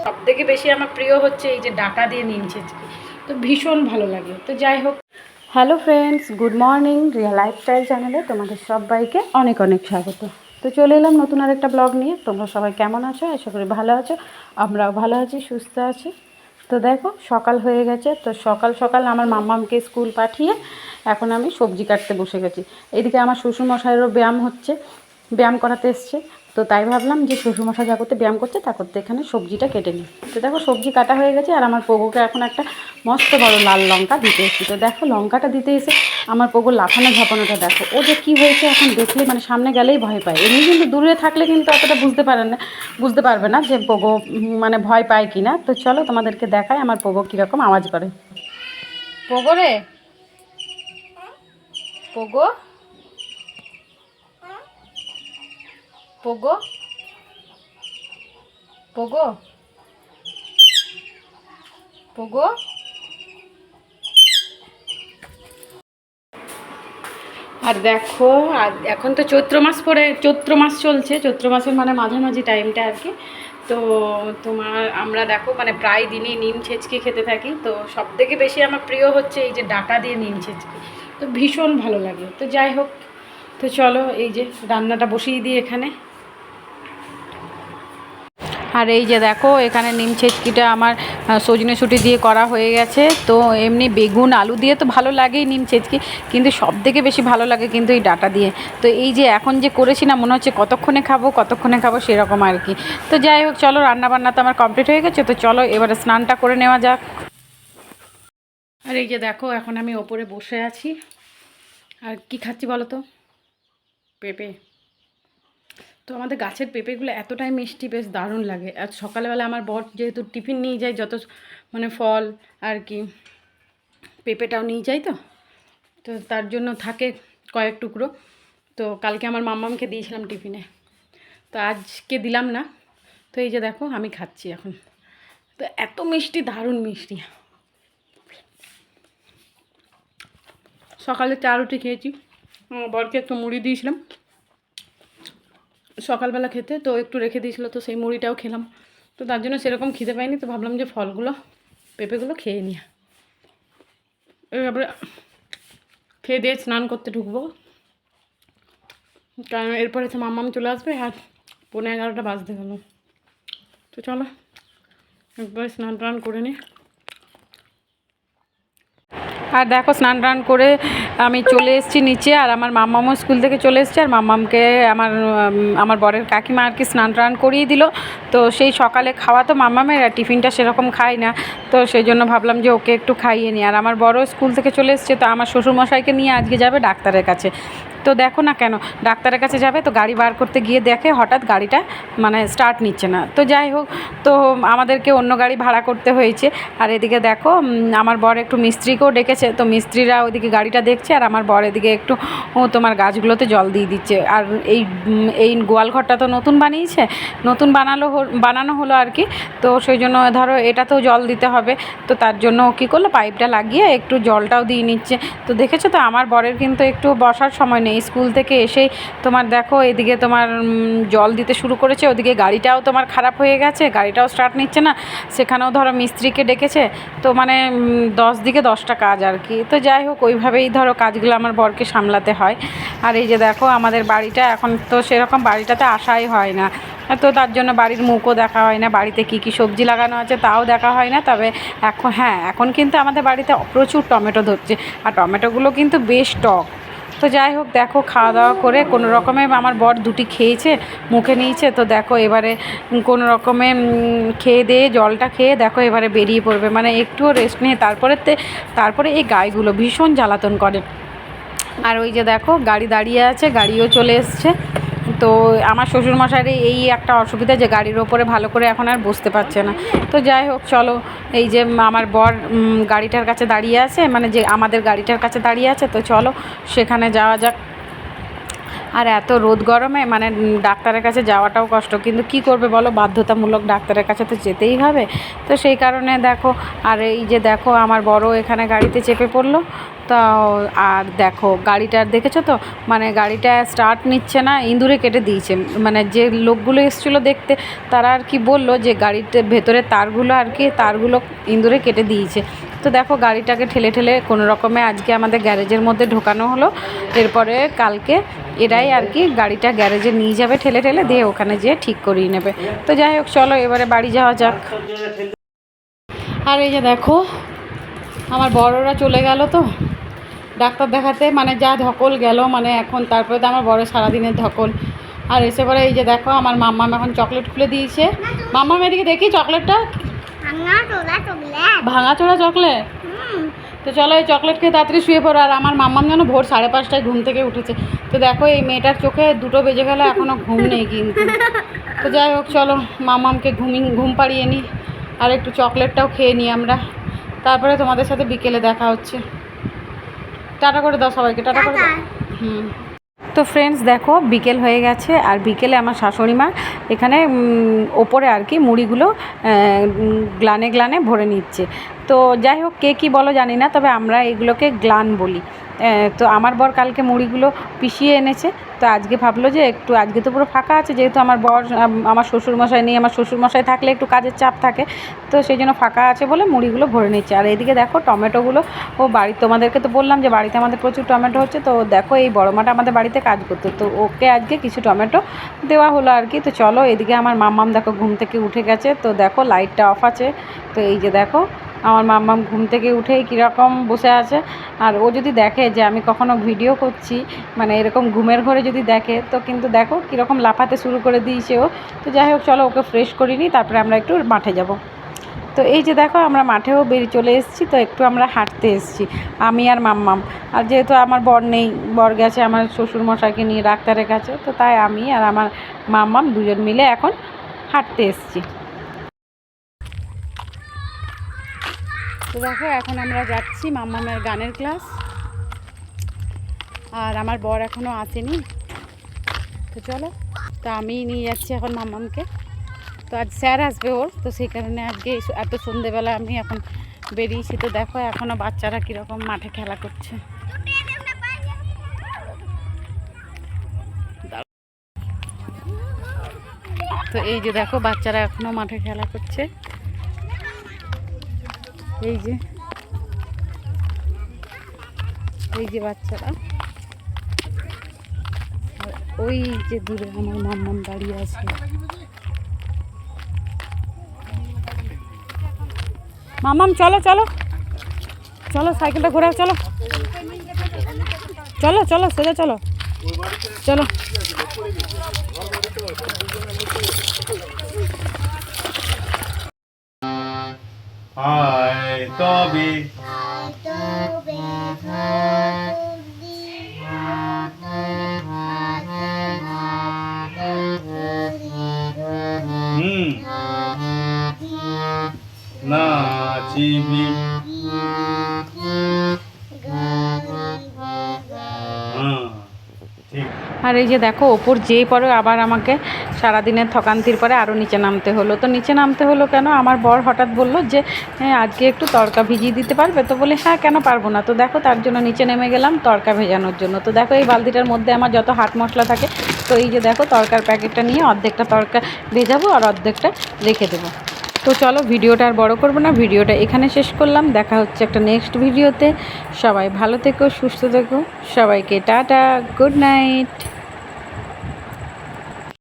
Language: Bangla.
সব থেকে বেশি আমার প্রিয় হচ্ছে এই যে ডাটা দিয়ে নিম ছেঁচকি, তো ভীষণ ভালো লাগে। তো যাই হোক, hello friends, good morning. Riya lifestyle চ্যানেলে তোমাদের সবাইকে অনেক অনেক স্বাগত। তো চলে এলাম নতুন আরেকটা ব্লগ নিয়ে। তোমরা সবাই কেমন আছো? আশা করি ভালো আছো। আমরাও ভালো আছি, সুস্থ আছি। তো দেখো, সকাল হয়ে গেছে। তো সকাল সকাল আমার মাম্মামকে স্কুল পাঠিয়ে এখন আমি সবজি কাটতে বসে গেছি। এদিকে আমার শ্বশুরমশাইয়েরও ব্যায়াম হচ্ছে, ব্যায়াম করাতে এসছে। তো তাই ভাবলাম যে শ্বশুরমশাই যা করতে ব্যায়াম করছে তা করতে এখানে সবজিটা কেটে নিই। তো দেখো, সবজি কাটা হয়ে গেছে আর আমার পোগোকে এখন একটা মস্ত বড় লাল লঙ্কা দিতে এসেছি। তো দেখো, লঙ্কাটা দিতে এসে আমার পোগোর লাফানো ঝাপানোটা দেখো। ও যে কী হয়েছে এখন দেখলে মানে সামনে গেলেই ভয় পায়। এমনি কিন্তু দূরে থাকলে কিন্তু অতটা বুঝতে পারবে না যে পোগো মানে ভয় পায় কি না। তো চলো তোমাদেরকে দেখায় আমার পোগো কীরকম আওয়াজ করে। পোগো রে, পোগো, পোগো, পোগো, পোগো। আর দেখো, আর এখন তো চৈত্র মাস চলছে। চৈত্র মাসের মানে মাঝামাঝি টাইমটা আর কি। তো আমরা দেখো মানে প্রায় দিনই নিম ছেঁচকি খেতে থাকি। তো সব থেকে বেশি আমার প্রিয় হচ্ছে এই যে ডাটা দিয়ে নিম ছেঁচকি, তো ভীষণ ভালো লাগে। তো যাই হোক, তো চলো এই যে রান্নাটা বসিয়ে দিই এখানে। আর এই যে দেখো, এখানে নিম ছেচকিটা আমার সজনে শুঁটি দিয়ে করা হয়ে গেছে। তো এমনি বেগুন আলু দিয়ে তো ভালো লাগেই নিম ছেচকি, কিন্তু সব থেকে বেশি ভালো লাগে কিন্তু এই ডাটা দিয়ে। তো এই যে এখন যে করেছি না, মনে হচ্ছে কতক্ষণে খাবো সেরকম আর কি। তো যাই হোক, চলো, রান্নাবান্না তো আমার কমপ্লিট হয়ে গেছে। তো চলো এবারে স্নানটা করে নেওয়া যাক। আর এই যে দেখো, এখন আমি ওপরে বসে আছি। আর কি খাচ্ছি বলো তো? পেঁপে। তো আমাদের গাছের পেঁপেগুলো এতটাই মিষ্টি, বেশ দারুণ লাগে। আর সকালবেলা আমার বর যেহেতু টিফিন নিয়ে যায়, যত মানে ফল আর কি, পেঁপেটাও নিয়ে যায়। তো তো তার জন্য থাকে কয়েক টুকরো। তো কালকে আমার মাম্মামকে দিয়েছিলাম টিফিনে, তো আজকে দিলাম না। তো এই যে দেখো, আমি খাচ্ছি এখন। তো এত মিষ্টি, দারুণ মিষ্টি। সকালে চা রুটি খেয়েছি, আমার বরকে একটু মুড়ি দিয়েছিলাম সকালবেলা খেতে, তো একটু রেখে দিয়েছিলো, তো সেই মুড়িটাও খেলাম। তো তার জন্য সেরকম খিদে পাইনি। তো ভাবলাম যে ফলগুলো, পেঁপেগুলো খেয়ে নিই। এবারে খেয়ে দিয়ে স্নান করতে ঢুকবো, কারণ এরপরে তো মাম্মাম চলে আসবে আর 11:30 বাজতে গেল। তো চলো একবার স্নান টান করে নিই। আর দেখো, স্নান টান করে আমি চলে এসেছি নিচে। আর আমার মাম্মামও স্কুল থেকে চলে এসেছে। আর মাম্মামকে আমার বরের কাকিমা আর কি স্নান টান করিয়ে দিল। তো সেই সকালে খাওয়া তো মাম্মামের, আর টিফিনটা সেরকম খায় না। তো সেই জন্য ভাবলাম যে ওকে একটু খাইয়ে নিই। আর আমার বড় স্কুল থেকে চলে এসেছে। তো আমার শ্বশুরমশাইকে নিয়ে আজকে যাবে ডাক্তারের কাছে। তো দেখো না, কেন ডাক্তারের কাছে যাবে, তো গাড়ি বার করতে গিয়ে দেখে হঠাৎ গাড়িটা মানে স্টার্ট নিচ্ছে না। তো যাই হোক, তো আমাদেরকে অন্য গাড়ি ভাড়া করতে হয়েছে। আর এদিকে দেখো, আমার বর একটু মিস্ত্রিকেও ডেকেছে। তো মিস্ত্রিরা ওইদিকে গাড়িটা দেখছে, আর আমার বর এদিকে একটু তোমার গাছগুলোতে জল দিয়ে দিচ্ছে। আর এই গোয়ালঘরটা তো নতুন বানানো হলো আর কি। তো সেই জন্য ধরো এটাতেও জল দিতে হবে। তো তার জন্য কী করলো, পাইপটা লাগিয়ে একটু জলটাও দিয়ে নিচ্ছে। তো দেখেছো তো, আমার বরের কিন্তু একটু বসার সময় নেই। স্কুল থেকে এসেই তোমার দেখো এদিকে তোমার জল দিতে শুরু করেছে। ওদিকে গাড়িটাও তোমার খারাপ হয়ে গেছে, গাড়িটাও স্টার্ট নিচ্ছে না। সেখানেও ধরো মিস্ত্রিকে ডেকেছে। তো মানে 10 দিকে 10টা কাজ আর কি। তো যাই হোক, ওইভাবেই ধরো কাজগুলো আমার বরকে সামলাতে হয়। আর এই যে দেখো, আমাদের বাড়িটা এখন তো সেরকম বাড়িটাতে আসাই হয় না। তো তার জন্য বাড়ির মুখও দেখা হয় না, বাড়িতে কী কী সবজি লাগানো আছে তাও দেখা হয় না। তবে এখন কিন্তু আমাদের বাড়িতে প্রচুর টমেটো ধরছে, আর টমেটোগুলো কিন্তু বেশ টক। তো যাই হোক, দেখো খাওয়া দাওয়া করে কোনো রকমে আমার বর দুটি খেয়েছে, মুখে নিয়েছে। তো দেখো এবারে কোনো রকমে খেয়ে দিয়ে জলটা খেয়ে দেখো এবারে বেরিয়ে পড়বে, মানে একটুও রেস্ট নিয়ে তারপরে এই গাইগুলো ভীষণ জ্বালাতন করে। আর ওই যে দেখো, গাড়ি দাঁড়িয়ে আছে, গাড়িও চলে এসছে। তো আমার শ্বশুরমশাইয়ের এই একটা অসুবিধা যে গাড়ির ওপরে ভালো করে এখন আর বসতে পারছে না। তো যাই হোক, চলো এই যে আমার বর গাড়িটার কাছে দাঁড়িয়ে আছে, মানে যে আমাদের গাড়িটার কাছে দাঁড়িয়ে আছে। তো চলো সেখানে যাওয়া যাক। আর এত রোদ গরমে মানে ডাক্তারের কাছে যাওয়াটাও কষ্ট, কিন্তু কি করবে বলো, বাধ্যতামূলক ডাক্তারের কাছে তো যেতেই হবে। তো সেই কারণে দেখো, আর এই যে দেখো আমার বড় এখানে গাড়িতে চেপে পড়লো। তো আর দেখো গাড়িটার দেখেছো তো, মানে গাড়িটা স্টার্ট নিচ্ছে না, ইঁদুরে কেটে দিয়েছে। মানে যে লোকগুলো এসেছিলো দেখতে, তারা আর কি বললো যে গাড়িতে ভেতরে তারগুলো আর কি তারগুলো ইঁদুরে কেটে দিয়েছে। তো দেখো গাড়িটাকে ঠেলে ঠেলে কোনো রকমে আজকে আমাদের গ্যারেজের মধ্যে ঢোকানো হলো। এরপরে কালকে এরাই আর কি গাড়িটা গ্যারেজে নিয়ে যাবে ঠেলে ঠেলে, দিয়ে ওখানে যেয়ে ঠিক করিয়ে নেবে। তো যাই হোক চলো এবারে বাড়ি যাওয়া যাক। আর এই যে দেখো আমার বড়রা চলে গেল তো ডাক্তার দেখাতে, মানে যা ধকল গেল, মানে এখন তারপরে তো আমার বড় সারাদিনের ধকল। আর এসে পরে এই যে দেখো আমার মাম্মাম এখন চকলেট খুলে দিয়েছে। মাম্মাম এদিকে দেখি চকলেটটা, ভাঙা চোরা চকলেট। তো চলো এই চকলেট খেয়ে তাড়াতাড়ি শুয়ে পড়ো। আর আমার মাম্মাম যেন ভোর 5:30টায় ঘুম থেকে উঠেছে। তো দেখো এই মেয়েটার চোখে 2টো বেজে গেলে এখনও ঘুম নেই কিন্তু। তো যাই হোক চলো মাম্মামকে ঘুম পাড়িয়ে নিই, আর একটু চকলেটটাও খেয়ে নিই আমরা, তারপরে তোমাদের সাথে বিকেলে দেখা হচ্ছে। টাটা করে দাও সবাইকে, টাটা করে দাও। তো ফ্রেন্ডস দেখো বিকেল হয়ে গেছে, আর বিকেলে আমার শাশুড়ি মা এখানে ওপরে আর কি মুড়িগুলো গ্লানে গ্লানে ভরে নিচ্ছে। তো যাই হোক কে কী বলো জানি না, তবে আমরা এগুলোকে গ্লান বলি। তো আমার বর কালকে মুড়িগুলো পিষিয়ে এনেছে। তো আজকে ভাবলো যে একটু, আজকে তো পুরো ফাঁকা আছে, যেহেতু আমার বর আমার শ্বশুরমশাই নেই, আমার শ্বশুরমশাই থাকলে একটু কাজের চাপ থাকে, তো সেই জন্য ফাঁকা আছে বলে মুড়িগুলো ভরে নিচ্ছে। আর এইদিকে দেখো টমেটোগুলো ও বাড়ি, তোমাদেরকে তো বললাম যে বাড়িতে আমাদের প্রচুর টমেটো হচ্ছে। তো দেখো এই বড় মাটা আমাদের বাড়িতে কাজ করতো, তো ওকে আজকে কিছু টমেটো দেওয়া হলো আর কি। তো চলো এদিকে আমার মাম্মাম দেখো ঘুম থেকে উঠে গেছে। তো দেখো লাইটটা অফ আছে। তো এই যে দেখো আমার মাম্মাম ঘুম থেকে উঠেই কীরকম বসে আছে। আর ও যদি দেখে যে আমি কখনো ভিডিও করছি, মানে এরকম ঘুমের ঘরে যদি দেখে, তো কিন্তু দেখো কীরকম লাফাতে শুরু করে দিয়েছে ও। তো যাই হোক চলো ওকে ফ্রেশ করিনি, তারপরে আমরা একটু মাঠে যাব। তো এই যে দেখো আমরা মাঠেও বেরিয়ে চলে এসেছি। তো একটু আমরা হাঁটতে এসেছি আমি আর মাম্মাম। আর যেহেতু আমার বর নেই, বর গেছে আমার শ্বশুরমশাইকে নিয়ে ডাক্তারের কাছে, তো তাই আমি আর আমার মাম্মাম দুজন মিলে এখন হাঁটতে এসেছি। তো দেখো এখন আমরা যাচ্ছি মাম্মামের গানের ক্লাস, আর আমার বর এখনও আসেনি। তো চলো, তো আমি নিয়ে যাচ্ছি এখন মাম্মামকে। তো আজ স্যার আসবে ওর, তো সেই কারণে আজকে এত সন্ধেবেলা আমি এখন বেরিয়েছি। তো দেখো এখনও বাচ্চারা কীরকম মাঠে খেলা করছে। তো এই যে দেখো বাচ্চারা এখনও মাঠে খেলা করছে, এই যে বাচ্চারা। ওই যে দূরে আমার মাম্মাম দাঁড়িয়ে আছে। মাম্মাম চলো চলো চলো, সাইকেলটা ঘোরাও, চলো চলো চলো সোজা চলো চলো। তবে নাচিবি আর এই যে দেখো ওপর যেই পরে আবার আমাকে সারাদিনের থকান্তির পরে আরও নিচে নামতে হলো। তো নিচে নামতে হলো কেন, আমার বর হঠাৎ বলল যে আজকে একটু তড়কা ভিজিয়ে দিতে পারবে। তো বলে হ্যাঁ কেন পারবো না। তো দেখো তার জন্য নিচে নেমে গেলাম তড়কা ভেজানোর জন্য। তো দেখো এই বালতিটার মধ্যে আমার যত হাট মশলা থাকে, তো এই যে দেখো তড়কার প্যাকেটটা নিয়ে অর্ধেকটা তড়কা ভেজাবো আর অর্ধেকটা রেখে দেবো। তো চলো ভিডিওটা আর বড় করবো না, ভিডিওটা এখানে শেষ করলাম। দেখা হচ্ছে একটা নেক্সট ভিডিওতে। সবাই ভালো থেকো, সুস্থ থেকো, সবাইকে টাটা, গুড নাইট।